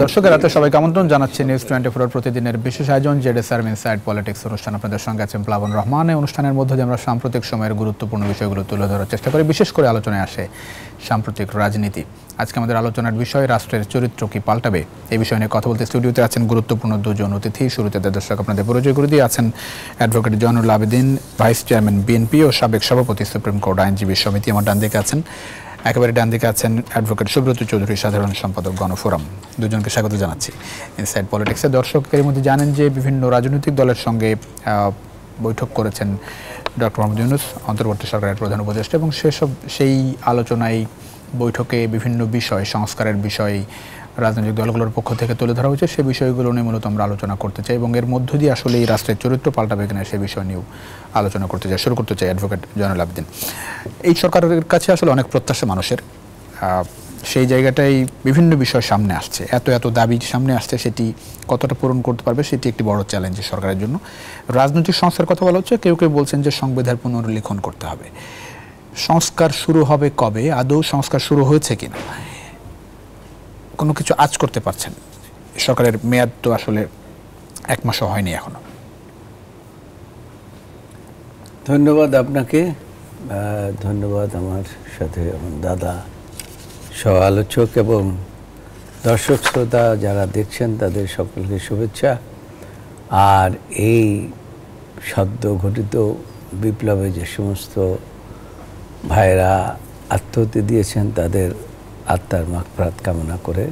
দর্শকের হাতে সবাইকে আমন্ত্রণ জানাচ্ছি নিউজ 24 প্রতিদিনের বিশেষ আয়োজন জেডএসআর ইনসাইড পলিটিক্স অনুষ্ঠান। আপনাদের সঙ্গে আছেন প্লাবন রহমান। এই অনুষ্ঠানের মধ্যে দিয়ে আমরা সাম্প্রতিক সময়ের গুরুত্বপূর্ণ বিষয়গুলো তুলে ধরার চেষ্টা করি। বিশেষ করে আলোচনায় আসে সাম্প্রতিক রাজনীতি। আজকে আমাদের আলোচনার বিষয় রাষ্ট্রের চরিত্র কি পাল্টাবে, এই বিষয় নিয়ে কথা বলতে স্টুডিওতে আছেন গুরুত্বপূর্ণ দুজন অতিথি। শুরুতে দর্শক আপনাদের পরিচয় করে দিয়ে আছেন advocate Joynul Abedin, vice chairman BNP ও সাবেক সভাপতি সুপ্রিম কোর্ট আইনজীবী সমিতি। আমার ডান দিকে আছেন, একেবারে ডান দিকে আছেন অ্যাডভোকেট সুব্রত চৌধুরী, সাধারণ সম্পাদক গণফোরাম। দুজনকে স্বাগত জানাচ্ছি ইনসাইড পলিটিক্সে। দর্শকের মধ্যে জানেন যে বিভিন্ন রাজনৈতিক দলের সঙ্গে বৈঠক করেছেন ডক্টর মোহাম্মদ ইউনূস, অন্তর্বর্তী সরকারের প্রধান উপদেষ্টা, এবং সেই আলোচনায় বৈঠকে বিভিন্ন বিষয়, সংস্কারের বিষয় রাজনৈতিক দলগুলোর পক্ষ থেকে তুলে ধরা হয়েছে। সেই বিষয়গুলো নিয়ে মূলত আমরা আলোচনা করতে চাই এবং এর মধ্য দিয়ে আসলে এই রাষ্ট্রের চরিত্র পাল্টাবে কিনা সেই বিষয় নিয়েও আলোচনা করতে চাই। শুরু করতে চাই অ্যাডভোকেট জয়নুল আবেদিন। এই সরকারের কাছে আসলে অনেক প্রত্যাশা মানুষের, সেই জায়গাটাই বিভিন্ন বিষয় সামনে আসছে, এত দাবি সামনে আসছে, সেটি কতটা পূরণ করতে পারবে সেটি একটি বড় চ্যালেঞ্জ সরকারের জন্য। রাজনৈতিক সংস্কার কথা বলা হচ্ছে, কেউ কেউ বলছেন যে সংবিধান পুনর্লিখন করতে হবে। সংস্কার শুরু হবে কবে, আদৌ সংস্কার শুরু হয়েছে কিনা, কোনো কিছু আজ করতে পারছেন? সরকারের মেয়াদ তো আসলে 1 মাসও হয়নি এখনো। ধন্যবাদ আপনাকে, ধন্যবাদ আমার সাথে আমার দাদা, সহ আলোচক এবং দর্শক শ্রোতা যারা দেখছেন তাদের সকলকে শুভেচ্ছা। আর এই সদ্য ঘটিত বিপ্লবে যে সমস্ত ভাইরা আত্মহত্যা দিয়েছেন তাদের আত্মার মাগফিরাত কামনা করে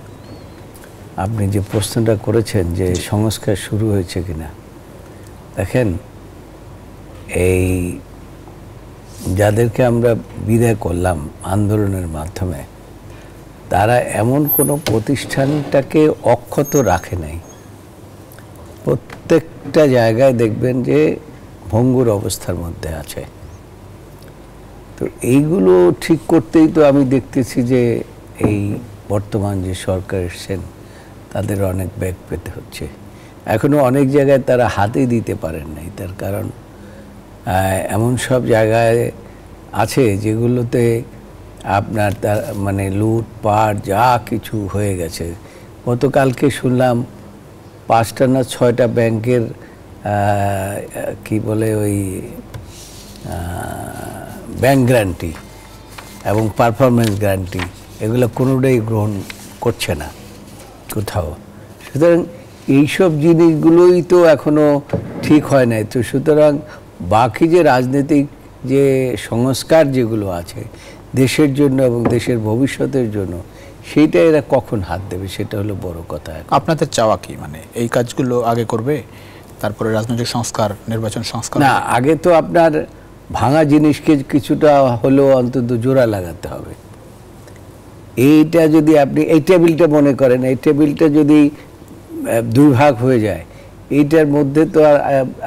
আপনি যে প্রশ্নটা করেছেন যে সংস্কার শুরু হয়েছে কিনা, দেখেন এই যাদেরকে আমরা বিদায় করলাম আন্দোলনের মাধ্যমে, তারা এমন কোনো প্রতিষ্ঠানটাকে অক্ষত রাখে নাই। প্রত্যেকটা জায়গায় দেখবেন যে ভঙ্গুর অবস্থার মধ্যে আছে। তো এইগুলো ঠিক করতেই তো আমি দেখতেছি যে এই বর্তমান যে সরকার এসছেন তাদের অনেক ব্যাগ পেতে হচ্ছে। এখনও অনেক জায়গায় তারা হাতে দিতে পারেন নাই, তার কারণ এমন সব জায়গায় আছে যেগুলোতে আপনার তার মানে লুটপাট যা কিছু হয়ে গেছে। গতকালকে শুনলাম 5টা না 6টা ব্যাংকের কি বলে ওই ব্যাংক গ্যারান্টি এবং পারফরমেন্স গ্যারান্টি এগুলো কোনোটাই গ্রহণ করছে না কোথাও। সুতরাং এইসব জিনিসগুলোই তো এখনও ঠিক হয় নাই। তো সুতরাং বাকি যে রাজনৈতিক যে সংস্কার যেগুলো আছে দেশের জন্য এবং দেশের ভবিষ্যতের জন্য, সেইটা এরা কখন হাত দেবে সেটা হলো বড় কথা। আপনাদের চাওয়া কি, মানে এই কাজগুলো আগে করবে তারপরে রাজনৈতিক সংস্কার, নির্বাচন সংস্কার? না, আগে তো আপনার ভাঙা জিনিসকে কিছুটা হলেও অন্তত জোড়া লাগাতে হবে। এইটা যদি আপনি এই টেবিলটা মনে করেন, এই টেবিলটা যদি 2 ভাগ হয়ে যায়, এইটার মধ্যে তো আর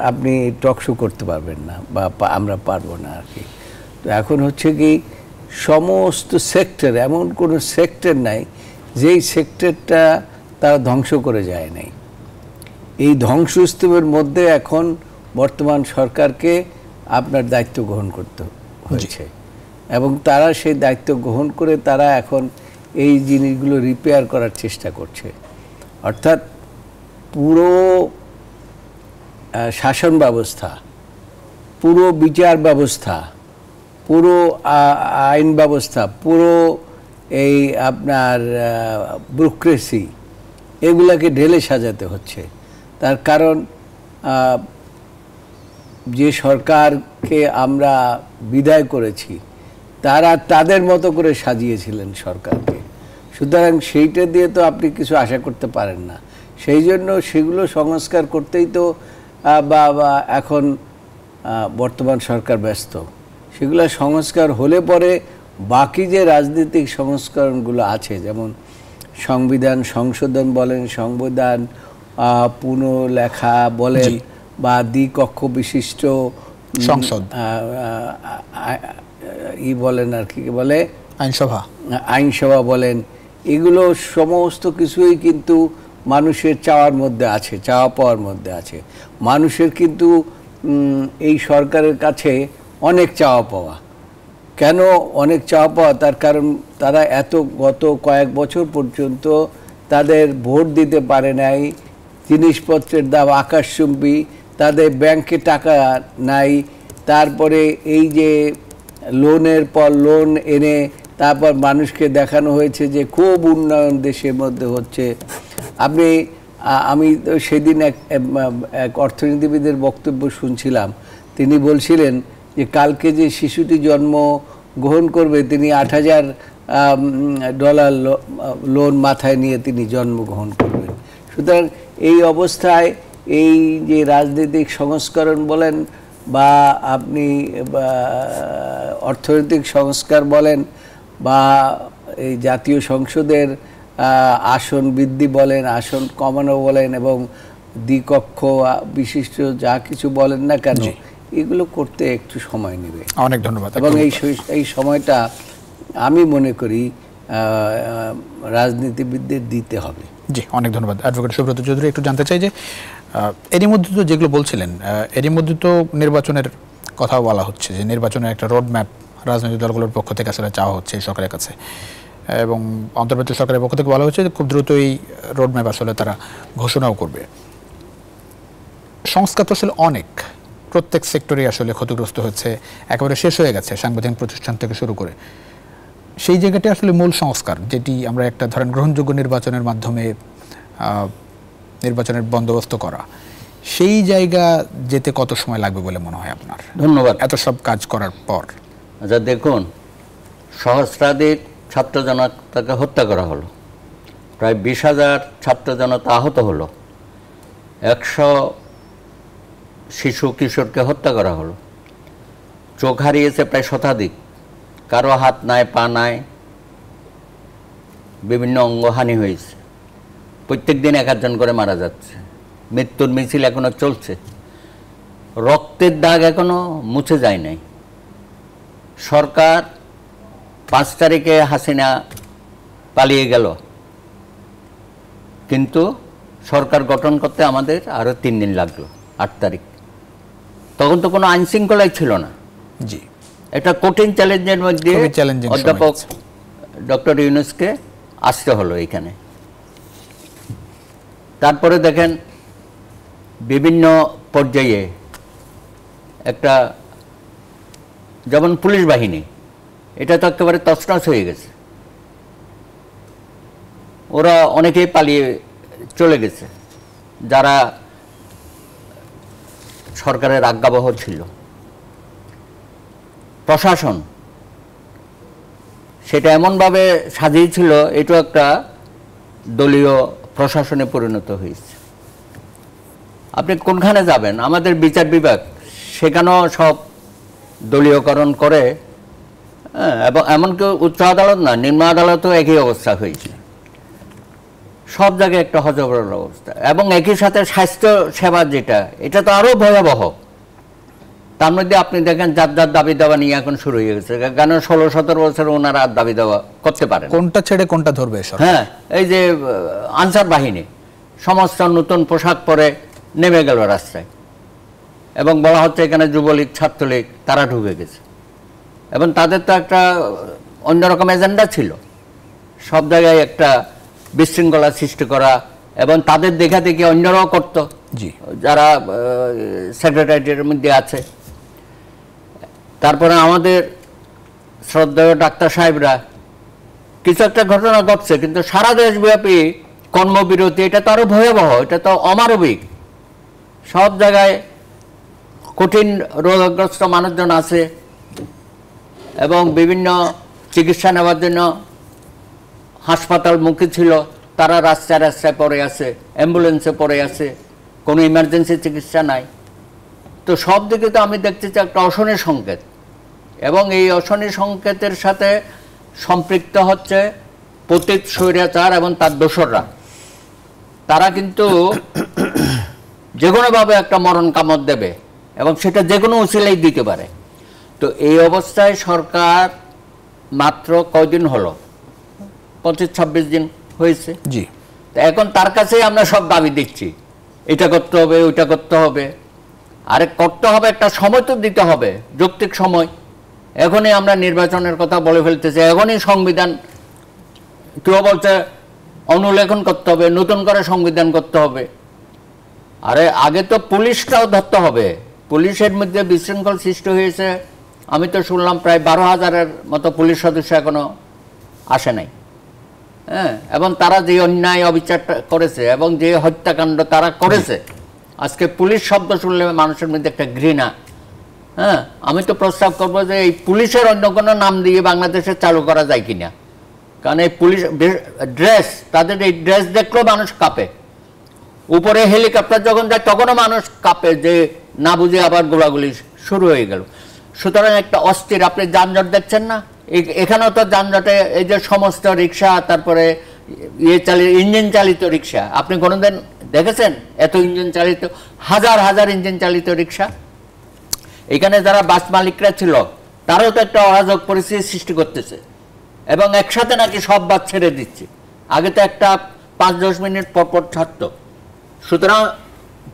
আপনি টকশো করতে পারবেন না, বা আমরা পারবো না আর কি। তো এখন হচ্ছে কি, সমস্ত সেক্টর, এমন কোনো সেক্টর নাই যেই সেক্টরটা তারা ধ্বংস করে যায় নাই। এই ধ্বংসস্তূপের মধ্যে এখন বর্তমান সরকারকে আপনার দায়িত্ব গ্রহণ করতে হয়েছে এবং তারা সেই দায়িত্ব গ্রহণ করে তারা এখন এই জিনিসগুলো রিপেয়ার করার চেষ্টা করছে। অর্থাৎ পুরো শাসন ব্যবস্থা, পুরো বিচার ব্যবস্থা, পুরো আইন ব্যবস্থা, পুরো এই আপনার ব্যুরোক্রেসি, এগুলাকে ঢেলে সাজাতে হচ্ছে। তার কারণ যে সরকারকে আমরা বিদায় করেছি তারা তাদের মতো করে সাজিয়েছিলেন সরকারকে। সুতরাং সেইটা দিয়ে তো আপনি কিছু আশা করতে পারেন না। সেই জন্য সেগুলো সংস্কার করতেই তো বা এখন বর্তমান সরকার ব্যস্ত। সেগুলো সংস্কার হলে পরে বাকি যে রাজনৈতিক সংস্করণগুলো আছে, যেমন সংবিধান সংশোধন বলেন, সংবিধান পুনঃলেখা বলেন, বা দ্বিকক্ষ বিশিষ্ট সংসদ বলেন, আর কি বলে আইনসভা বলেন, এগুলো সমস্ত কিছুই কিন্তু মানুষের চাওয়ার মধ্যে আছে, চাওয়া পাওয়ার মধ্যে আছে। মানুষের কিন্তু এই সরকারের কাছে অনেক চাওয়া পাওয়া, কেন অনেক চাওয়া পাওয়া, তার কারণ তারা গত কয়েক বছর পর্যন্ত তাদের ভোট দিতে পারে নাই, জিনিসপত্রের দাম আকাশচুম্বী, তাদের ব্যাংকে টাকা নাই, তারপরে এই যে লোনের পর লোন এনে তারপর মানুষকে দেখানো হয়েছে যে খুব উন্নয়ন দেশের মধ্যে হচ্ছে। আমি তো সেদিন এক অর্থনীতিবিদের বক্তব্য শুনছিলাম, তিনি বলছিলেন যে কালকে যে শিশুটি জন্মগ্রহণ করবে তিনি $8,000 লোন মাথায় নিয়ে তিনি জন্মগ্রহণ করবেন। সুতরাং এই অবস্থায় এই যে রাজনৈতিক সংস্করণ বলেন বা আপনি অর্থনৈতিক সংস্কার বলেন বা এই জাতীয় সংসদের আসন বৃদ্ধি বলেন, আসন কমানো বলেন এবং দ্বিকক্ষ বিশিষ্ট যা কিছু বলেন না কেন, এগুলো করতে একটু সময় নেবে। অনেক ধন্যবাদ। এবং এই সময়টা আমি মনে করি রাজনীতিবিদদের দিতে হবে। জি, অনেক ধন্যবাদ। অ্যাডভোকেট সুব্রত চৌধুরী, একটু জানতে চাই যে এরই মধ্যে তো যেগুলো বলছিলেন, এরই মধ্যে তো নির্বাচনের কথাও বলা হচ্ছে, যে নির্বাচনের একটা রোড ম্যাপ রাজনৈতিক দলগুলোর পক্ষ থেকে আসলে চাওয়া হচ্ছে এই সরকারের কাছে, এবং অন্তর্বর্তী সরকারের পক্ষ থেকে বলা হচ্ছে যে খুব দ্রুত এই রোড ম্যাপ আসলে তারা ঘোষণাও করবে। সংস্কার তো আসলে অনেক, প্রত্যেক সেক্টরেই আসলে ক্ষতিগ্রস্ত হচ্ছে, একেবারে শেষ হয়ে গেছে, সাংবিধানিক প্রতিষ্ঠান থেকে শুরু করে। সেই জায়গাটি আসলে মূল সংস্কার, যেটি আমরা একটা ধরেন গ্রহণযোগ্য নির্বাচনের মাধ্যমে নির্বাচনের বন্দোবস্ত করা, সেই জায়গা যেতে কত সময় লাগবে বলে মনে হয় আপনার? ধন্যবাদ। এত সব কাজ করার পর আচ্ছা দেখুন, সহস্রাধিক ছাত্র জনতাকে হত্যা করা হলো, প্রায় 20,000 ছাত্র জনতা আহত হলো, 100 শিশু কিশোরকে হত্যা করা হলো, চোখ হারিয়েছে প্রায় শতাধিক, কারো হাত নাই, পা নাই, বিভিন্ন অঙ্গহানি হয়েছে, প্রত্যেক দিন 1 জন করে মারা যাচ্ছে, মৃত্যুর মিছিল এখনো চলছে, রক্তের দাগ এখনো মুছে যায় নাই। সরকার 5 তারিখে হাসিনা পালিয়ে গেল, কিন্তু সরকার গঠন করতে আমাদের আরো 3 দিন লাগলো, 8 তারিখ। তখন তো কোনো আইন শৃঙ্খলাই ছিল না। জি, একটা কঠিন চ্যালেঞ্জের মধ্যে অধ্যাপক ডক্টর ইউনূসকে আসতে হলো এখানে। তারপরে দেখেন বিভিন্ন পর্যায়ে একটা, যেমন পুলিশ বাহিনী, এটা তো একেবারে তছনছ হয়ে গেছে, ওরা অনেকেই পালিয়ে চলে গেছে যারা সরকারের আজ্ঞাবহ ছিল। প্রশাসন সেটা এমনভাবে সাজিয়েছিল, এটা একটা দলীয় প্রশাসনে পরিণত হয়েছে। আপনি কোনখানে যাবেন, আমাদের বিচার বিভাগ সেখানেও সব দলীয়করণ করে, এবং এমনকি উচ্চ আদালত না, নিম্ন আদালতেও একই অবস্থা হয়েছে, সব জায়গায় একটা হজবরল অবস্থা। এবং একই সাথে স্বাস্থ্য সেবা যেটা, এটা তো আরো ভয়াবহ। তার মধ্যে আপনি দেখেন যার যার দাবি দাওয়া নিয়ে এখন শুরু হয়ে গেছে, কারণ 16-17 বছর ওনারা আর দাবি দাওয়া করতে পারে, কোনটা ছেড়ে কোনটা ধরবে। হ্যাঁ, এই যে আনসার বাহিনী সমস্ত নতুন পোশাক পরে নেমে গেল রাস্তায়, এবং বলা হচ্ছে এখানে যুবলীগ ছাত্রলীগ তারা ঢুকে গেছে, এবং তাদের তো একটা অন্যরকম এজেন্ডা ছিল, সব জায়গায় একটা বিশৃঙ্খলা সৃষ্টি করা, এবং তাদের দেখা দেখি অন্যরাও করত, যারা সেক্রেটারিয়েটের মধ্যে আছে। তারপরে আমাদের শ্রদ্ধেয় ডাক্তার সাহেবরা, কিছু একটা ঘটনা ঘটছে, কিন্তু সারা দেশব্যাপী কর্মবিরতি, এটা তো আরো ভয়াবহ, এটা তো অমানবিক। সব জায়গায় কঠিন রোগগ্রস্ত মানুষজন আছে, এবং বিভিন্ন চিকিৎসা নেওয়ার জন্য হাসপাতাল মুখী ছিল, তারা রাস্তায় রাস্তায় পড়ে আছে, অ্যাম্বুলেন্সে পড়ে আছে, কোনো ইমার্জেন্সি চিকিৎসা নাই। তো সব দিকে তো আমি দেখতেছি একটা অশনি সংকেত, এবং এই অশনি সংকেতের সাথে সম্পৃক্ত হচ্ছে পতিত স্বৈরাচার এবং তার দোসররা। তারা কিন্তু যে কোনোভাবে একটা মরণ কামড় দেবে, এবং সেটা যে কোনো উচিলেই দিতে পারে। তো এই অবস্থায় সরকার মাত্র কয়দিন হলো, 25-26 দিন হয়েছে। জি, এখন তার কাছেই আমরা সব দাবি দিচ্ছি, এটা করতে হবে, ওইটা করতে হবে। আরে করতে হবে, একটা সময় তো দিতে হবে, যৌক্তিক সময়। এখনই আমরা নির্বাচনের কথা বলে ফেলতেছি, এখনই সংবিধান কেউ বলছে অনুলেখন করতে হবে, নতুন করে সংবিধান করতে হবে। আরে আগে তো পুলিশটাও ধরতে হবে, পুলিশের মধ্যে বিশৃঙ্খল সৃষ্টি হয়েছে। আমি তো শুনলাম প্রায় 12,000-এর মতো পুলিশ সদস্য এখনো আসে নাই। হ্যাঁ, এবং তারা যে অন্যায় অবিচার করেছে এবং যে হত্যাকাণ্ড তারা করেছে, আজকে পুলিশ শব্দ শুনলে মানুষের মধ্যে একটা ঘৃণা। হ্যাঁ, আমি তো প্রস্তাব করবো যে এই পুলিশের অন্য কোনো নাম দিয়ে বাংলাদেশে চালু করা যায় কিনা, কারণ এই পুলিশ ড্রেস, তাদের এই ড্রেস দেখলেও মানুষ কাঁপে। উপরে হেলিকপ্টার যখন যায় তখনও মানুষ কাঁপে, যে না বুঝে আবার গোলাগুলি শুরু হয়ে গেল। সুতরাং একটা অস্থির, আপনি যানজট দেখছেন না, এখানেও তো যানজটে এই যে সমস্ত রিক্সা, তারপরে ইঞ্জিন চালিত রিক্সা, আপনি কোনোদিন দেখেছেন এত ইঞ্জিন চালিত, হাজার হাজার ইঞ্জিন চালিত রিক্সা? এখানে যারা বাস মালিকরা ছিল তারাও তো একটা অরাজক পরিস্থিতি সৃষ্টি করতেছে, এবং একসাথে নাকি সব বাস ছেড়ে দিচ্ছে। আগে তো একটা 5-10 মিনিট পর পর ছাড়তো। সুতরাং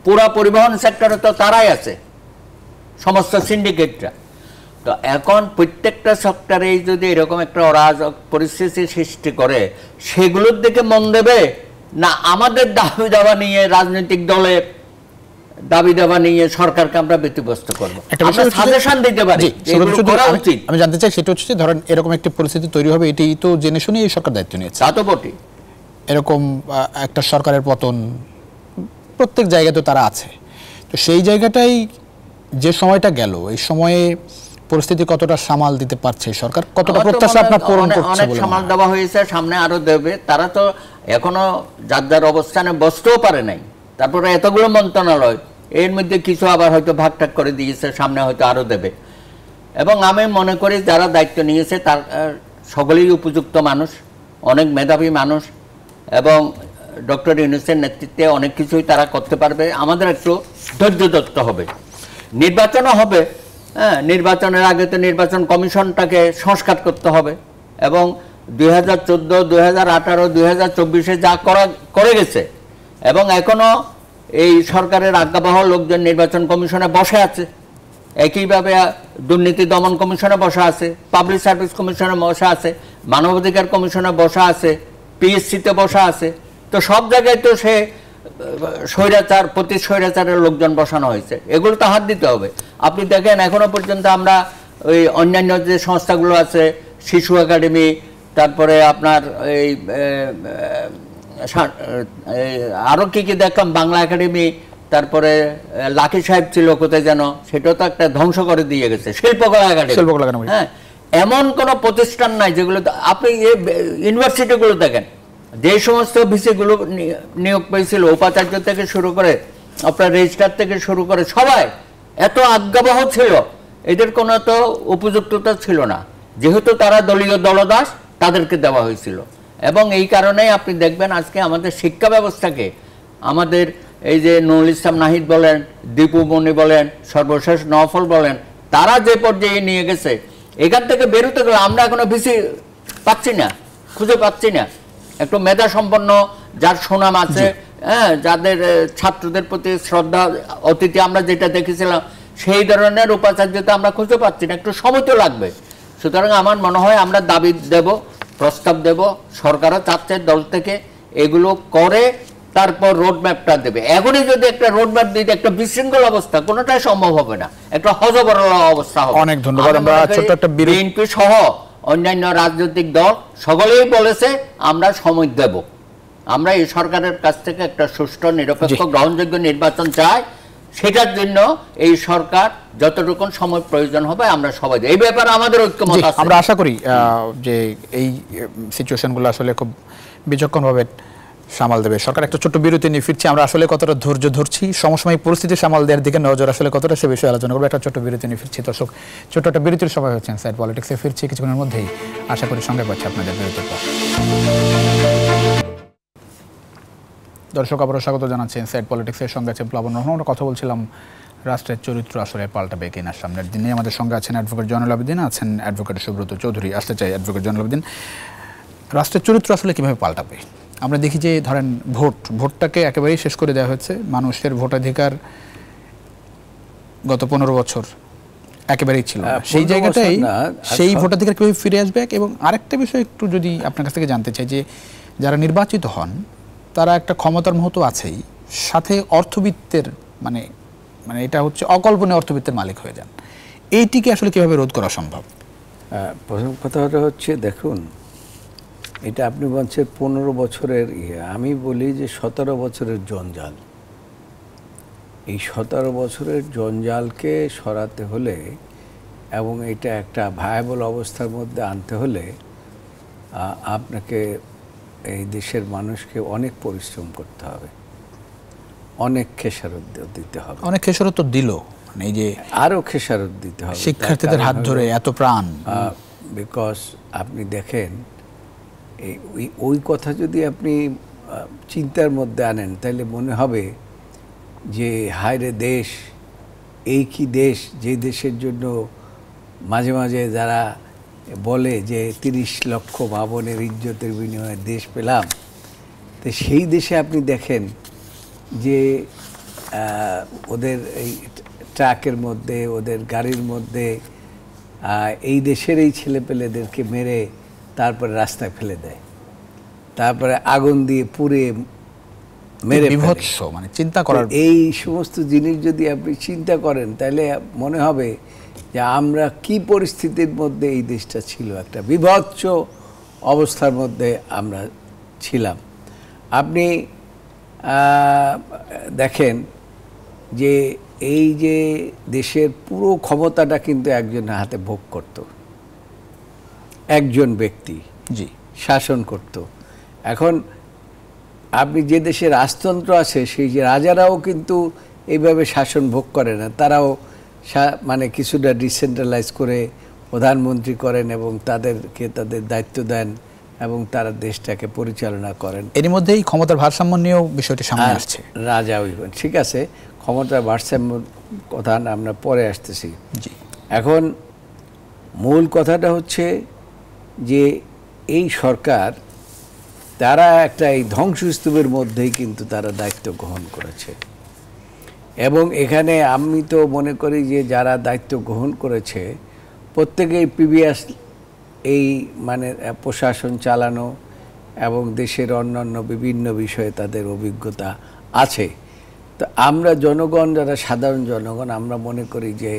পুরা পরিবহন সেক্টরে তো তারাই আছে, সমস্ত সিন্ডিকেটরা। তো এখন প্রত্যেকটা সেক্টরে যদি এরকম একটা অরাজক পরিস্থিতি সৃষ্টি করে, সেগুলোর দিকে মন দেবে না আমাদের দাবি দাবা নিয়ে, রাজনৈতিক দলের দাবি দাবা নিয়ে সরকারকে আমরা ব্যতিব্যস্ত করবো, আমরা সাজেশন দিতে পারি এগুলো করা উচিত। আমি জানতে চাই সেটা হচ্ছে, ধরেন এরকম একটা পরিস্থিতি তৈরি হবে, এটাই তো জেনে শুনে এই সরকার দায়িত্ব নিয়েছে। তা তো বটে, এরকম একটা সরকারের পতন প্রত্যেক জায়গায় তো তারা আছে। তো সেই জায়গাটাই যে সময়টা গেল, এই সময়ে পরিস্থিতি কতটা সামাল দিতে পারছে সরকার, কতটা প্রত্যাশা আপনার পূরণ করছে? অনেক সামাল দেওয়া হয়েছে, সামনে আরো দেবে। তারা তো এখনো যার যার অবস্থানে বসতেও পারে নাই, তারপরে এতগুলো মন্ত্রণালয়, এর মধ্যে কিছু আবার হয়তো ভাগটাগ করে দিয়েছে, সামনে হয়তো আরো দেবে। এবং আমি মনে করি যারা দায়িত্ব নিয়েছে তার সকলেই উপযুক্ত মানুষ, অনেক মেধাবী মানুষ, এবং ডক্টর ইউনূসের নেতৃত্বে অনেক কিছুই তারা করতে পারবে। আমাদের একটু ধৈর্য ধরতে হবে। নির্বাচনও হবে, হ্যাঁ, নির্বাচনের আগে তো নির্বাচন কমিশনটাকে সংস্কার করতে হবে, এবং 2014, 2018, 2024-এ যা করে গেছে, এবং এখনো এই সরকারের আজ্ঞাবহ লোকজন নির্বাচন কমিশনে বসে আছে, একইভাবে দুর্নীতি দমন কমিশনে বসা আছে, পাবলিক সার্ভিস কমিশনে বসা আছে, মানবাধিকার কমিশনে বসা আছে, পিএসসিতে বসা আছে। তো সব জায়গায় তো সে স্বৈরাচার, প্রতি স্বৈরাচারের লোকজন বসানো হয়েছে, এগুলো তো হাত দিতে হবে। আপনি দেখেন এখনো পর্যন্ত আমরা ওই অন্যান্য যে সংস্থাগুলো আছে, শিশু একাডেমি, তারপরে আপনার এই আরো কি কি দেখলাম, বাংলা একাডেমি, তারপরে লাকি সাহেব ছিল কোথায় যেন, সেটাও তো একটা ধ্বংস করে দিয়ে গেছে, শিল্পকলা একাডেমি। হ্যাঁ, এমন কোন প্রতিষ্ঠান নাই যেগুলো, আপনি ইউনিভার্সিটিগুলো দেখেন, যে সমস্ত ভিসিগুলো নিয়োগ পেয়েছিল, উপাচার্য থেকে শুরু করে আপনার রেজিস্ট্রার থেকে শুরু করে সবাই এত আজ্ঞাবহ ছিল, এদের কোনো তো উপযুক্ততা ছিল না, যেহেতু তারা দলীয় দলদাস, তাদেরকে দেওয়া হয়েছিল। এবং এই কারণেই আপনি দেখবেন আজকে আমাদের শিক্ষা ব্যবস্থাকে, আমাদের এই যে নুরুল ইসলাম নাহিদ বলেন, দীপু মনি বলেন, সর্বশেষ নওফল বলেন, তারা যে পর্যায়ে নিয়ে গেছে, এখান থেকে বেরোতে গেলে আমরা এখনো ভিসি পাচ্ছি না, খুঁজে পাচ্ছি না। একটু মেধা সম্পন্ন, যার সুনাম আছে, হ্যাঁ, যাদের ছাত্রদের প্রতি শ্রদ্ধা, অতীতে আমরা যেটা দেখেছিলাম সেই ধরনের উপাচার্যতা আমরা খুঁজে পাচ্ছি না, একটু সময় তো লাগবে। সুতরাং আমার মনে হয় আমরা দাবি দেব, প্রস্তাব দেব, সরকারও চাচ্ছে দল থেকে এগুলো করে তারপর রোডম্যাপটা দেবে। এখনই যদি একটা রোডম্যাপ দিতে, একটা বিশৃঙ্খল অবস্থা, কোনোটাই সম্ভব হবে না, একটা হযবরল অবস্থা হবে। অনেক ধন্যবাদ। আমরা ছোট্ট একটা বিএনপি সহ অন্যান্য রাজনৈতিক দল সকলেই বলেছে আমরা সময় দেব, আমরা এই সরকারের কাছ থেকে একটা সুষ্ঠু, নিরপেক্ষ, গ্রহণযোগ্য নির্বাচন চাই। সেটার জন্য এই সরকার যতটুকু সময় প্রয়োজন হবে আমরা সবাই, এই ব্যাপারে আমাদের ঐক্যমত আছে। আমরা আশা করি যে এই সিচুয়েশনগুলো আসলে খুব বিচক্ষণভাবে সামাল দেবে সরকার। একটা ছোট্ট বিরতি নিয়ে ফিরছি। আমরা আসলে কতটা ধৈর্য ধরছি, সমসাময়িক পরিস্থিতি সামাল দেওয়ার দিকে নজর আসলে কতটা, সে বিষয়ে আলোচনা করবো। একটা ছোট্ট বিরতি নিয়ে ফিরছি। দর্শক, ছোট্ট একটা বিরতির সময় হচ্ছে ইনসাইড পলিটিক্সে ফিরছি কিছুক্ষণের মধ্যেই, আশা করি সঙ্গে পাচ্ছি আপনাদের বিরতির পর। দর্শক, আবারও স্বাগত জানাচ্ছি ইনসাইড পলিটিক্সের সঙ্গে আছে প্লাবন রহমান। আমরা কথা বলছিলাম রাষ্ট্রের চরিত্র আসলে পাল্টাবে কিনা সামনের দিনে। আমাদের সঙ্গে আছেন অ্যাডভোকেট জয়নুল আবেদিন, আছেন অ্যাডভোকেট সুব্রত চৌধুরী। আসতে চাই অ্যাডভোকেট জয়নুল আবেদিন, রাষ্ট্রের চরিত্র আসলে কীভাবে পাল্টাবে? আমরা দেখি যে ধরেন ভোটটাকে একেবারেই শেষ করে দেওয়া হয়েছে। মানুষের ভোটাধিকার গত 15 বছর একেবারেই ছিল না। 15 সেই বছর জায়গাটাই না, সেই ভোটাধিকার কিভাবে ফিরে আসবে। এবং আরেকটা বিষয় একটু যদি আপনার কাছ থেকে জানতে চাই যে যারা নির্বাচিত হন তারা একটা ক্ষমতার মুহূর্ত আছেই, সাথে অর্থবিত্তের মানে মানে এটা হচ্ছে অকল্পনীয় অর্থবিত্তের মালিক হয়ে যান। এইটিকে আসলে কিভাবে রোধ করা সম্ভব? প্রথম কথাটা হচ্ছে, দেখুন, এটা আপনি বলছেন 15 বছরের আমি বলি যে 17 বছরের জঞ্জাল। এই 17 বছরের জঞ্জালকে সরাতে হলে এবং এটা একটা ভায়াবল অবস্থার মধ্যে আনতে হলে আপনাকে এই দেশের মানুষকে অনেক পরিশ্রম করতে হবে, অনেক খেসারত দিতে হবে। অনেক খেসারত তো দিল, মানে এই যে আরও খেসারত দিতে হবে শিক্ষার্থীদের হাত ধরে এত প্রাণ। বিকজ আপনি দেখেন ওই কথা যদি আপনি চিন্তার মধ্যে আনেন তাহলে মনে হবে যে হায়রে দেশ, এই কি দেশ, যে দেশের জন্য মাঝে মাঝে যারা বলে যে 30 লক্ষ মা বোনের ইজ্জতের বিনিময়ে দেশ পেলাম, তো সেই দেশে আপনি দেখেন যে ওদের এই ট্রাকের মধ্যে, ওদের গাড়ির মধ্যে এই দেশের এই ছেলেপেলেদেরকে মেরে তারপরে রাস্তায় ফেলে দেয়, তারপরে আগুন দিয়ে পুড়ে মেরে বিভৎস, মানে চিন্তা করার। এই সমস্ত জিনিস যদি আপনি চিন্তা করেন তাহলে মনে হবে যে আমরা কি পরিস্থিতির মধ্যে এই দেশটা ছিল, একটা বিভৎস অবস্থার মধ্যে আমরা ছিলাম। আপনি দেখেন যে এই যে দেশের পুরো ক্ষমতাটা কিন্তু একজনের হাতে ভোগ করত, একজন ব্যক্তি জি শাসন করত। এখন আপনি যে দেশে রাজতন্ত্র আছে সেই যে রাজারাও কিন্তু এইভাবে শাসন ভোগ করে না, তারাও মানে কিছুটা ডিসেন্ট্রালাইজ করে প্রধানমন্ত্রী করেন এবং তাদেরকে তাদের দায়িত্ব দেন এবং তারা দেশটাকে পরিচালনা করেন। এর মধ্যেই ক্ষমতার ভারসাম্য নিয়েও বিষয়টি সামনে আসছে। রাজা হইবেন, ঠিক আছে, ক্ষমতার ভারসাম্য কথা আমরা পরে আসতেছি। জি, এখন মূল কথাটা হচ্ছে যে এই সরকার তারা একটা এই ধ্বংসস্তূপের মধ্যেই কিন্তু তারা দায়িত্ব গ্রহণ করেছে এবং এখানে আমি তো মনে করি যে যারা দায়িত্ব গ্রহণ করেছে প্রত্যেকেই প্রিভিয়াস এই মানে প্রশাসন চালানো এবং দেশের অন্যান্য বিভিন্ন বিষয়ে তাদের অভিজ্ঞতা আছে। তো আমরা জনগণ, যারা সাধারণ জনগণ, আমরা মনে করি যে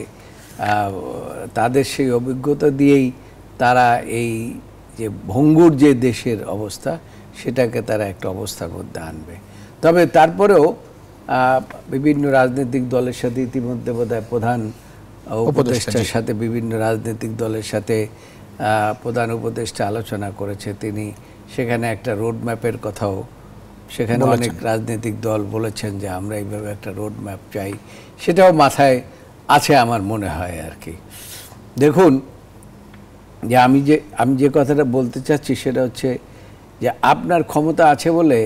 তাদের সেই অভিজ্ঞতা দিয়েই তারা এই যে ভঙ্গুর যে দেশের অবস্থা সেটাকে তারা একটা অবস্থার মধ্যে আনবে। তবে তারপরেও বিভিন্ন রাজনৈতিক দলের সাথে ইতিমধ্যে বোধহয় প্রধান উপদেষ্টার সাথে বিভিন্ন রাজনৈতিক দলের সাথে প্রধান উপদেষ্টা আলোচনা করেছে। তিনি সেখানে একটা রোড ম্যাপের কথাও, সেখানে অনেক রাজনৈতিক দল বলেছেন যে আমরা এইভাবে একটা রোড ম্যাপ চাই, সেটাও মাথায় আছে আমার মনে হয় আর কি। দেখুন যে আমি যে কথাটা বলতে চাচ্ছি সেটা হচ্ছে যে আপনার ক্ষমতা আছে বলে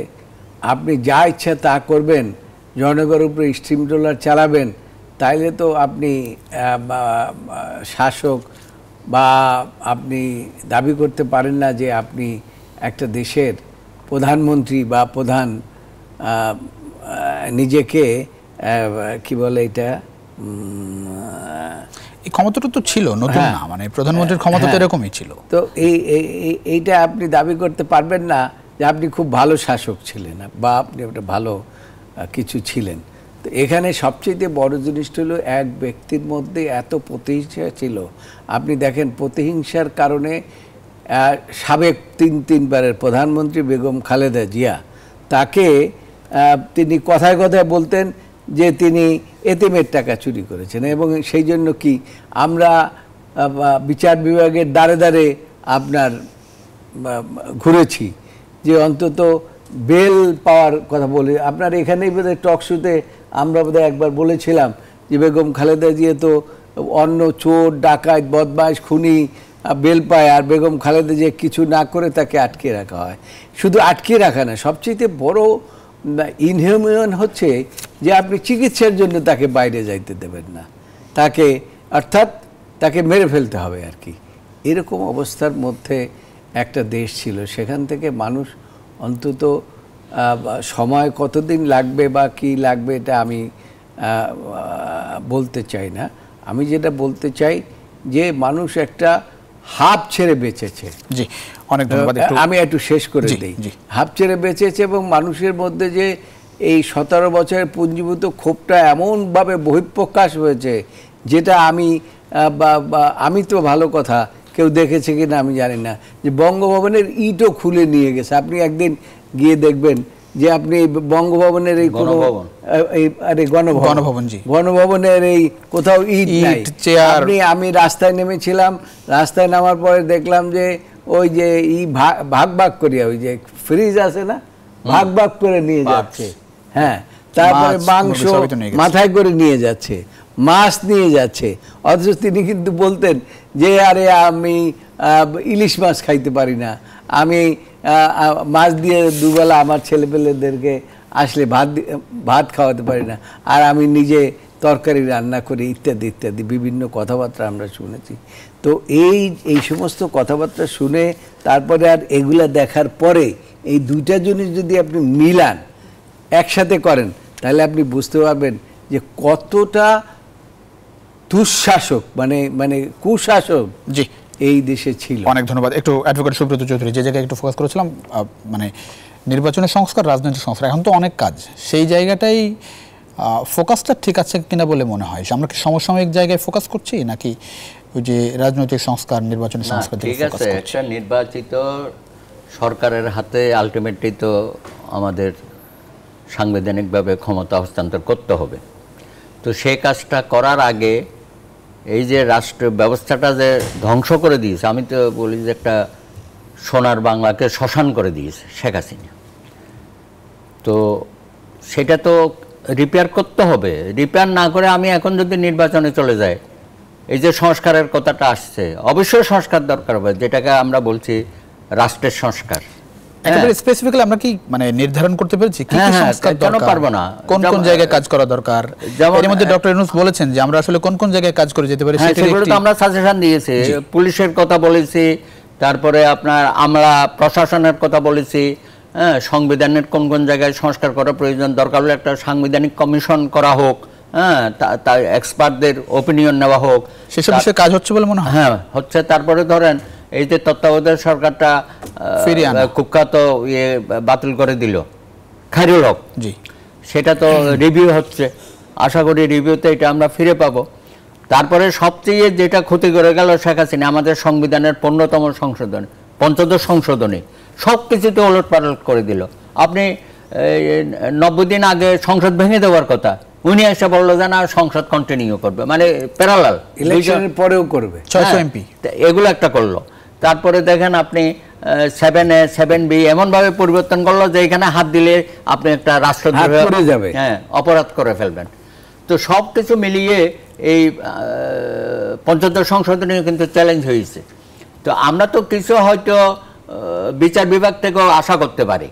আপনি যা ইচ্ছা তা করবেন, জনগণের উপরে স্টিম রোলার চালাবেন, তাইলে তো আপনি শাসক বা আপনি দাবি করতে পারেন না যে আপনি একটা দেশের প্রধানমন্ত্রী বা প্রধান নিজেকে কি বলে এটা, এই ক্ষমতাটা তো ছিল নতুন না, মানে প্রধানমন্ত্রীর ক্ষমতা তো এরকমই ছিল। তো এইটা আপনি দাবি করতে পারবেন না যে আপনি খুব ভালো শাসক ছিলেন বা আপনি একটা ভালো কিছু ছিলেন। তো এখানে সবচেয়ে বড় জিনিসটা হলো এক ব্যক্তির মধ্যে এত প্রতিহিংসা ছিল। আপনি দেখেন প্রতিহিংসার কারণে সাবেক তিনবারের প্রধানমন্ত্রী বেগম খালেদা জিয়া, তাকে তিনি কথায় কথায় বলতেন যে তিনি এতিমের টাকা চুরি করেছেন এবং সেই জন্য কি আমরা বিচার বিভাগের দ্বারে দ্বারে আপনার ঘুরেছি যে অন্তত বেল পাওয়ার কথা বলি। আপনার এখানেই বোধহয় টক শোতে আমরা বোধহয় একবার বলেছিলাম যে বেগম খালেদা জিয়া তো অন্য চোর, ডাকাত, বদমাশ, খুনি বেল পায়, আর বেগম খালেদা জিয়া কিছু না করে তাকে আটকে রাখা হয়। শুধু আটকে রাখা না, সবচেয়ে বড় ইনহিউম্যান হচ্ছে যে আপনি চিকিৎসার জন্য তাকে বাইরে যাইতে দেবেন না, তাকে অর্থাৎ তাকে মেরে ফেলতে হবে আর কি। এরকম অবস্থার মধ্যে একটা দেশ ছিল। সেখান থেকে মানুষ অন্তত সময় কতদিন লাগবে বা কি লাগবে এটা আমি বলতে চাই না। আমি যেটা বলতে চাই যে মানুষ একটা হাফ ছেড়ে বেঁচেছে। জি, অনেক ধন্যবাদ। আমি একটু শেষ করে দিই। হাফ ছেড়ে বেঁচেছে এবং মানুষের মধ্যে যে এই 17 বছরের পুঞ্জীভূত ক্ষোভটা এমনভাবে বহিঃপ্রকাশ হয়েছে, যেটা আমি তো ভালো কথা, কেউ দেখেছে কিনা আমি জানি না, যে বঙ্গভবনের ইটও খুলে নিয়ে গেছে। আপনি একদিন গিয়ে দেখবেন যে আপনি বঙ্গভবনের এই কোনো গণভবনের এই কোথাও ইট নাই। আমি রাস্তায় নেমেছিলাম, রাস্তায় নামার পরে দেখলাম যে ওই যে ভাগ ভাগ করিয়া, ওই যে ফ্রিজ আছে না, ভাগ ভাগ করে নিয়ে যাচ্ছে। হ্যাঁ, তারপরে মাংস মাথায় করে নিয়ে যাচ্ছে, মাছ নিয়ে যাচ্ছে। অথচ তিনি কিন্তু বলতেন যে আরে আমি ইলিশ মাছ খাইতে পারি না, আমি মাছ দিয়ে দুবেলা আমার ছেলেপেলেদেরকে আসলে ভাত খাওয়াতে পারি না, আর আমি নিজে তরকারি রান্না করি, ইত্যাদি ইত্যাদি বিভিন্ন কথাবার্তা আমরা শুনেছি। তো এই সমস্ত কথাবার্তা শুনে তারপরে আর এগুলা দেখার পরে এই দুইটা জিনিস যদি আপনি মিলান, একসাথে করেন, তাহলে আপনি বুঝতে পারবেন যে কতটা দুঃশাসক মানে কুশাসক জি এই দেশে ছিল। অনেক ধন্যবাদ। একটু অ্যাডভোকেট সুব্রত চৌধুরী, যে জায়গায় একটু ফোকাস করেছিলাম, মানে নির্বাচনের সংস্কার, রাজনৈতিক সংস্কার, এখন তো অনেক কাজ, সেই জায়গাটাই ফোকাসটা ঠিক আছে কিনা বলে মনে হয়? আমরা কি সমসাময়িক জায়গায় ফোকাস করছি, নাকি ওই যে রাজনৈতিক সংস্কার, নির্বাচনের সংস্কার? ঠিক আছে, একটা নির্বাচিত সরকারের হাতে আলটিমেটলি তো আমাদের সাংবিধানিকভাবে ক্ষমতা হস্তান্তর করতে হবে। তো সেই কাজটা করার আগে এই যে রাষ্ট্র ব্যবস্থাটা যে ধ্বংস করে দিয়েছে, আমি তো বলি যে একটা সোনার বাংলাকে শ্মশান করে দিয়েছে শেখ হাসিনা। তো সেটা তো রিপেয়ার করতে হবে। রিপেয়ার না করে আমি এখন যদি নির্বাচনে চলে যাই, এই যে সংস্কারের কথাটা আসছে, অবশ্যই সংস্কার দরকার হবে, যেটাকে আমরা বলছি রাষ্ট্রের সংস্কার। একেবারে স্পেসিফিক্যালি আমরা কি মানে নির্ধারণ করতে পেরেছি কি কি সংস্কার কেন পারবো না, কোন কোন জায়গায় কাজ করা দরকার? এর মধ্যে ডক্টর ইউনূস বলেছেন যে আমরা আসলে কোন কোন জায়গায় কাজ করে যেতে পারি, সেগুলো তো আমরা সাজেশন দিয়েছি। পুলিশের কথা বলেছি, তারপরে আপনার আমরা প্রশাসনের কথা বলেছি, হ্যাঁ, সংবিধানের কোন কোন জায়গায় সংস্কার করা প্রয়োজন, দরকার হলে একটা সাংবিধানিক কমিশন করা হোক, হ্যাঁ, তার এক্সপার্টদের ওপিনিয়ন নেওয়া হোক, সেসব বিষয়ে কাজ হচ্ছে বলে মনে হয়। হ্যাঁ, হচ্ছে। তারপরে ধরেন এই যে তত্ত্বাবধায়ক সরকারটা কুখ্যাত বাতিল করে দিল, খায়রুল হক, জি, সেটা তো রিভিউ হচ্ছে, আশা করি রিভিউতে এটা আমরা ফিরে পাবো। তারপরে সবচেয়ে যেটা ক্ষতি করে গেল শেখ হাসিনা, আমাদের সংবিধানের 15তম সংশোধনী, 15 সংশোধনী সব কিছুতে ওলটপালট করে দিল। আপনি 90 দিন আগে সংসদ ভেঙে দেওয়ার কথা, উনি এসে বললো যে না, সংসদ কন্টিনিউ করবে, মানে প্যারালাল, ইলেকশনের পরেও করবে, 600 এমপি, এগুলো একটা করলো। তারপরে দেখেন আপনি 7A 7B এমনভাবে পরিবর্তন করলো যে এখানে হাত দিলে আপনি একটা রাষ্ট্রদ্রোহী, হ্যাঁ, অপরাধ করে ফেলবেন। তো সব কিছু মিলিয়ে এই 75 সংশোধনী কিন্তু চ্যালেঞ্জ হয়েছে। তো আমরা তো কিছু হয়তো বিচার বিভাগ থেকেও আশা করতে পারি,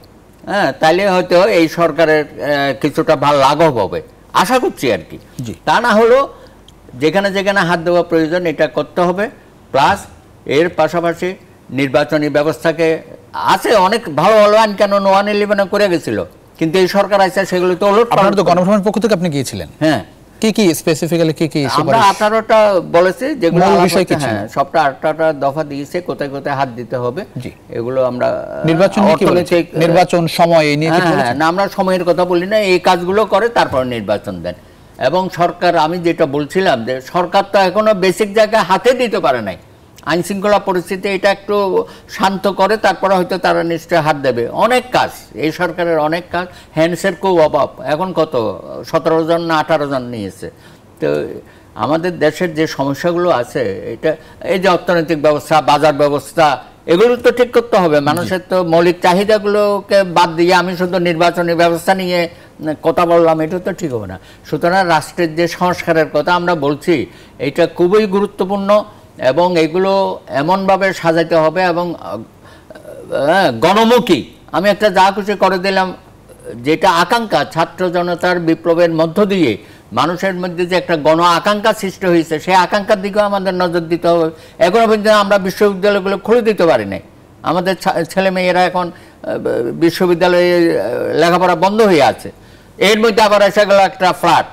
হ্যাঁ, তাইলে হয়তো এই সরকারের কিছুটা ভালো লাঘব হবে, আশা করছি আর কি। তা না হলেও যেখানে যেখানে হাত দেওয়া প্রয়োজন এটা করতে হবে। প্লাস এর পাশাপাশি নির্বাচনী ব্যবস্থাকে আছে অনেক ভালো ভালো আইন কানুন 111 করে গেছিল, কিন্তু এই সরকার আছে সেগুলো তো আপনারা তো গণভবনের পক্ষ থেকে আপনি গিয়েছিলেন, হ্যাঁ, কি কি স্পেসিফিক্যালি কি কি আমরা 18টা বলেছি, যেগুলো হ্যাঁ সবটা 18টা দফা দিয়েছে, কোথায় কোথায় হাত দিতে হবে, এগুলো আমরা নির্বাচন সময় এই নিয়ে কি বলেছেন? না, আমরা সময়ের কথা বলি না, এই কাজগুলো করে তারপর নির্বাচন দেন। এবং সরকার, আমি যেটা বলছিলাম যে সরকার তো এখনো বেসিক জায়গায় হাতে দিতে পারে নাই, আইন শৃঙ্খলা পরিস্থিতি এটা একটু শান্ত করে তারপরে হয়তো তারা নিশ্চয়ই হাত দেবে। অনেক কাজ এই সরকারের, অনেক কাজ, হ্যান্ডসের খুব অভাব। এখন কত 17 জন না 18 জন নিয়েছে। তো আমাদের দেশের যে সমস্যাগুলো আছে, এটা এই যে অর্থনৈতিক ব্যবস্থা, বাজার ব্যবস্থা, এগুলো তো ঠিক করতে হবে। মানুষের তো মৌলিক চাহিদাগুলোকে বাদ দিয়ে আমি শুধু নির্বাচনী ব্যবস্থা নিয়ে কথা বললাম, এটা তো ঠিক হবে না। সুতরাং রাষ্ট্রের যে সংস্কারের কথা আমরা বলছি, এটা খুবই গুরুত্বপূর্ণ এবং এগুলো এমনভাবে সাজাতে হবে এবং গণমুখী। আমি একটা যা খুশি করে দিলাম, যেটা আকাঙ্ক্ষা, ছাত্র জনতার বিপ্লবের মধ্য দিয়ে মানুষের মধ্যে যে একটা গণ আকাঙ্ক্ষা সৃষ্টি হয়েছে, সেই আকাঙ্ক্ষার দিকেও আমাদের নজর দিতে হবে। এখনো পর্যন্ত আমরা বিশ্ববিদ্যালয়গুলো খুলে দিতে পারি নাই, আমাদের ছেলে মেয়েরা এখন বিশ্ববিদ্যালয়ে লেখাপড়া বন্ধ হয়ে আছে। এর মধ্যে আবার এসে গেল একটা ফ্ল্যাট,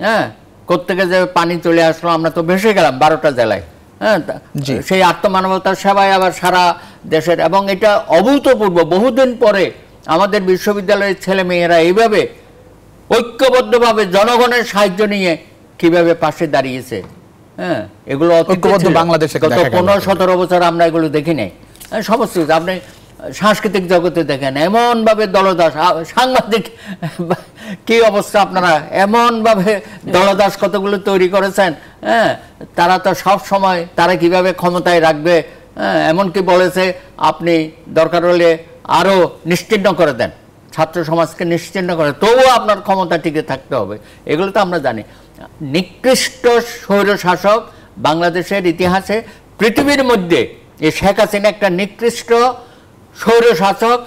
হ্যাঁ, কোত্থেকে যে পানি চলে আসলো, আমরা তো ভেসে গেলাম 12টা জেলায়। হ্যাঁ, সেই আত্মমানবতার সেবায় আবার সারা দেশের, এবং এটা অভূতপূর্ব। বহুদিন পরে আমাদের বিশ্ববিদ্যালয়ের ছেলে মেয়েরা এইভাবে ঐক্যবদ্ধভাবে জনগণের সাহায্য নিয়ে কিভাবে পাশে দাঁড়িয়েছে। হ্যাঁ, এগুলো বাংলাদেশে গত 15-17 বছর আমরা এগুলো দেখি নাই। সমস্ত আপনি সাংস্কৃতিক জগতে দেখেন এমন ভাবে দলদাস, সাংবাদিক কি অবস্থা, আপনারা এমন ভাবে দলদাস কতগুলো তৈরি করেছেন। হ্যাঁ, তারা তো সব সময় তারা কিভাবে ক্ষমতায় রাখবে, এমনকি বলেছে আপনি দরকার হলে আরো নিশ্চিহ্ন করে দেন, ছাত্র সমাজকে নিশ্চিহ্ন করে, তবুও আপনার ক্ষমতা টিকে থাকতে হবে। এগুলো তো আমরা জানি। নিকৃষ্ট স্বৈর শাসক বাংলাদেশের ইতিহাসে, পৃথিবীর মধ্যে এই শেখ হাসিনা একটা নিকৃষ্ট স্বৈর শাসক,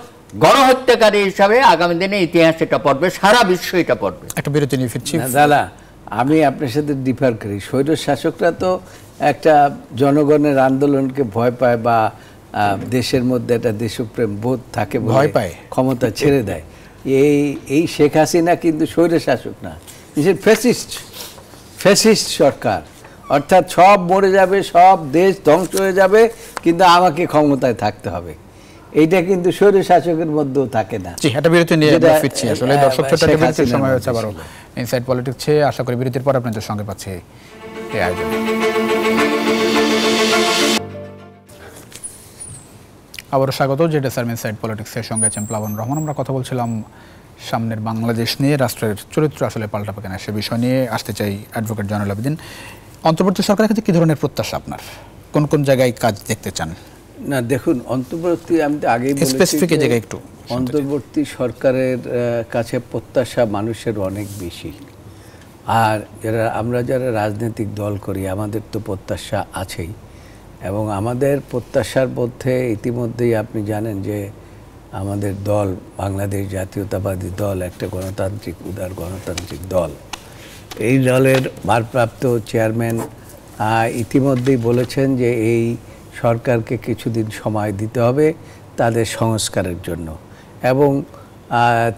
গণহত্যাকারী হিসাবে আগামী দিনে ইতিহাস এটা পড়বে, সারা বিশ্ব এটা পড়বে। একটা বিরতি নিয়ে ফিরছি। দাদা, আমি আপনার সাথে ডিফার করি। স্বৈর শাসকরা তো একটা জনগণের আন্দোলনকে ভয় পায় বা দেশের মধ্যে একটা দেশপ্রেম বোধ থাকে, ভয় পায়, ক্ষমতা ছেড়ে দেয়। এই শেখ হাসিনা কিন্তু স্বৈর শাসক না, ফ্যাসিস্ট সরকার। অর্থাৎ সব মরে যাবে, সব দেশ ধ্বংস হয়ে যাবে, কিন্তু আমাকে ক্ষমতায় থাকতে হবে। এইটা কিন্তু স্বৈর শাসকের মধ্যেও থাকে না। জি, একটা বিরতি নিয়ে আমরা ফিরছি। আসলে দর্শক ছোট্ট বিরতির সময় হচ্ছে আবারও ইনসাইড পলিটিক্সে। আশা করি বিরতির পর আপনাদের সঙ্গে পাচ্ছি এই আয়োজন। আবারও স্বাগত জেডে স্যার ইনসাইড পলিটিক্সের সঙ্গে আছেন প্লাবন রহমান। আমরা কথা বলছিলাম সামনের বাংলাদেশ নিয়ে, রাষ্ট্রের চরিত্র আসলে পাল্টাবে কিনা সে বিষয় নিয়ে। আসতে চাই অ্যাডভোকেট জয়নুল আবেদিন। অন্তর্বর্তী সরকারের ক্ষেত্রে কী ধরনের প্রত্যাশা আপনার, কোন কোন জায়গায় কাজ দেখতে চান? না দেখুন, অন্তর্বর্তী, আমি তো আগেই স্পেসিফিক জায়গায় একটু, অন্তর্বর্তী সরকারের কাছে প্রত্যাশা মানুষের অনেক বেশি। আর যারা রাজনৈতিক দল করি, আমাদের তো প্রত্যাশা আছেই। এবং আমাদের প্রত্যাশার মধ্যে ইতিমধ্যেই আপনি জানেন যে আমাদের দল, বাংলাদেশ জাতীয়তাবাদী দল, একটা গণতান্ত্রিক, উদার গণতান্ত্রিক দল। এই দলের ভারপ্রাপ্ত চেয়ারম্যান ইতিমধ্যেই বলেছেন যে এই সরকারকে কিছুদিন সময় দিতে হবে তাদের সংস্কারের জন্য। এবং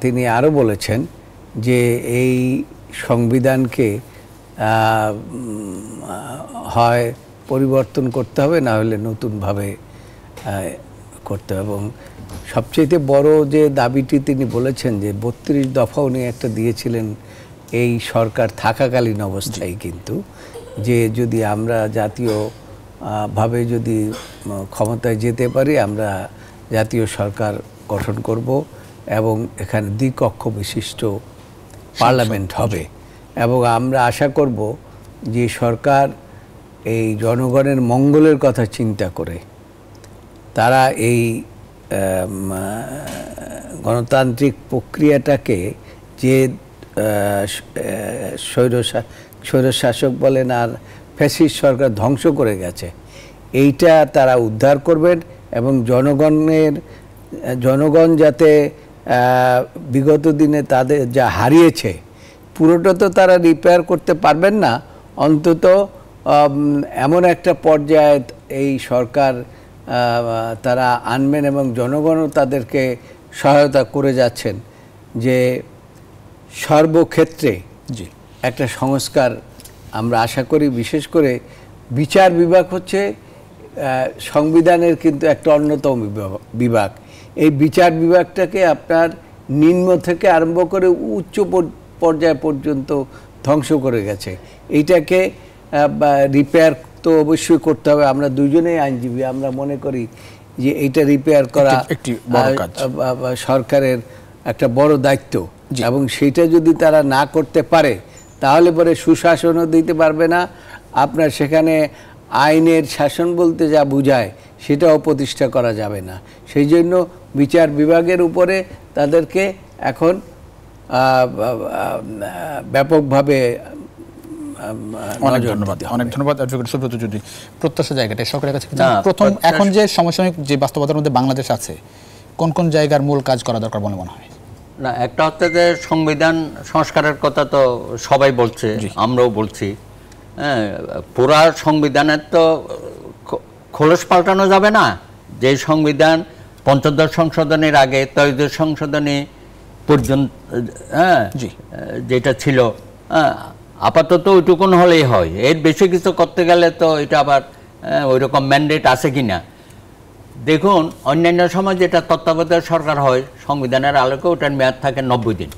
তিনি আরও বলেছেন যে এই সংবিধানকে হয় পরিবর্তন করতে হবে, না হলে নতুনভাবে করতে হবে। এবং সবচেয়ে বড় যে দাবিটি তিনি বলেছেন যে 32 দফা উনি একটা দিয়েছিলেন এই সরকার থাকাকালীন অবস্থায়, কিন্তু যে যদি আমরা জাতীয়ভাবে যদি ক্ষমতায় যেতে পারি, আমরা জাতীয় সরকার গঠন করব এবং এখানে দ্বিকক্ষ বিশিষ্ট পার্লামেন্ট হবে। এবং আমরা আশা করব যে সরকার এই জনগণের মঙ্গলের কথা চিন্তা করে তারা এই গণতান্ত্রিক প্রক্রিয়াটাকে, যে স্বৈরশাসক বলেন আর ফ্যাসিস্ট সরকার ধ্বংস করে গেছে, এইটা তারা উদ্ধার করবেন। এবং জনগণ যাতে বিগত দিনে তাদের যা হারিয়েছে, পুরোটা তো তারা রিপেয়ার করতে পারবেন না, অন্তত এমন একটা পর্যায়ে এই সরকার তারা আনবেন এবং জনগণও তাদেরকে সহায়তা করে যাচ্ছেন যে সর্বক্ষেত্রে একটা সংস্কার আমরা আশা করি। বিশেষ করে বিচার বিভাগ হচ্ছে সংবিধানের কিন্তু একটা অন্যতম বিভাগ। এই বিচার বিভাগটাকে আপনার নিম্ন থেকে আরম্ভ করে উচ্চ পর্যায় পর্যন্ত ধ্বংস করে গেছে। এইটাকে রিপেয়ার তো অবশ্যই করতে হবে। আমরা দুজনেই আইনজীবী, আমরা মনে করি যে এইটা রিপেয়ার করা সরকারের একটা বড় দায়িত্ব। এবং সেইটা যদি তারা না করতে পারে তাহলে পরে সুশাসনও দিতে পারবে না, আপনার সেখানে আইনের শাসন বলতে যা বোঝায় সেটাও প্রতিষ্ঠা করা যাবে না। সেই জন্য বিচার বিভাগের উপরে তাদেরকে এখন ব্যাপকভাবে অনেক ধন্যবাদ অ্যাডভোকেট সুব্রত। যদি প্রত্যাশা জায়গাটা সরকারের কাছে প্রথম, এখন যে সমসাময়িক যে বাস্তবতার মধ্যে বাংলাদেশ আছে, কোন কোন জায়গার মূল কাজ করা দরকার বলে মনে হয়? না, একটা হচ্ছে যে সংবিধান সংস্কারের কথা তো সবাই বলছে, আমরাও বলছি। হ্যাঁ, পুরা সংবিধানের তো খোলস পাল্টানো যাবে না। যে সংবিধান পঞ্চদশ সংশোধনীর আগে ত্রয়োদশ সংশোধনী পর্যন্ত যেটা ছিল, আপাতত ওইটুকুন হলেই হয়, এর বেশি কিছু করতে গেলে তো এটা আবার ওই রকম ম্যান্ডেট আছে কিনা। দেখুন অন্যান্য সময় যেটা তত্ত্বাবধায়ক সরকার হয় সংবিধানের আলোকে ওটার মেয়াদ থাকে 90 দিন।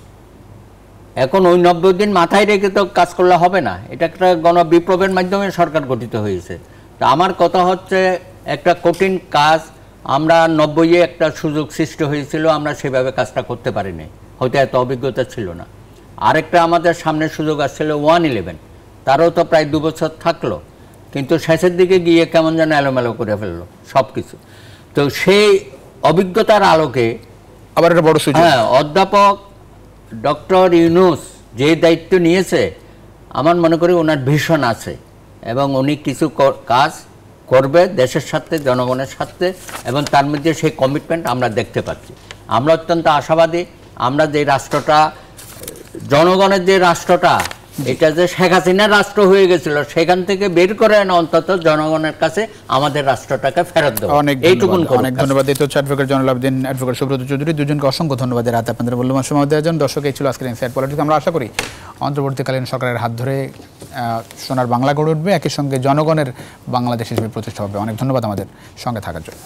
এখন ওই 90 দিন মাথায় রেখে তো কাজ করলে হবে না, এটা একটা গণবিপ্লবের মাধ্যমে সরকার গঠিত হয়েছে। তা আমার কথা হচ্ছে একটা কঠিন কাজ, আমরা 90-এ একটা সুযোগ সৃষ্টি হয়েছিল, আমরা সেভাবে কাজটা করতে পারিনি, হয়তো এত অভিজ্ঞতা ছিল না। আরেকটা আমাদের সামনে সুযোগ আসছিল 1/11, তারও তো প্রায় 2 বছর থাকলো, কিন্তু শেষের দিকে গিয়ে কেমন যেন এলোমেলো করে ফেললো সব কিছু। তো সেই অভিজ্ঞতার আলোকে আবার একটা বড় সুযোগ, হ্যাঁ, অধ্যাপক ডক্টর ইউনূস যে দায়িত্ব নিয়েছে আমার মনে করি ওনার ভীষণ আছে, এবং উনি কিছু কাজ করবে দেশের সাথে, জনগণের সাথে, এবং তার মধ্যে সেই কমিটমেন্ট আমরা দেখতে পাচ্ছি। আমরা অত্যন্ত আশাবাদী। আমরা যে রাষ্ট্রটা, জনগণের যে রাষ্ট্রটা, এটা যে শেখ হাসিনার রাষ্ট্র হয়ে গেছিল, সেখান থেকে বের করে এনে অন্তত জনগণের কাছে আমাদের রাষ্ট্রটাকে ফেরত দেবো। এইটুকুন অনেক ধন্যবাদ। এই তো হচ্ছে অ্যাডভোকেট জয়নুল আবেদিন, অ্যাডভোকেট সুব্রত চৌধুরী, দুজনকে অসংখ্য ধন্যবাদ রাত আপনাদের মূল্যবান সময় দেওয়ার জন্য। দর্শক, এই ছিল আজকের ইনসাইড পলিটিক্স। আমরা আশা করি অন্তর্বর্তীকালীন সরকারের হাত ধরে সোনার বাংলা গড়ে উঠবে, একই সঙ্গে জনগণের বাংলাদেশ হিসেবে প্রতিষ্ঠা হবে। অনেক ধন্যবাদ আমাদের সঙ্গে থাকার জন্য।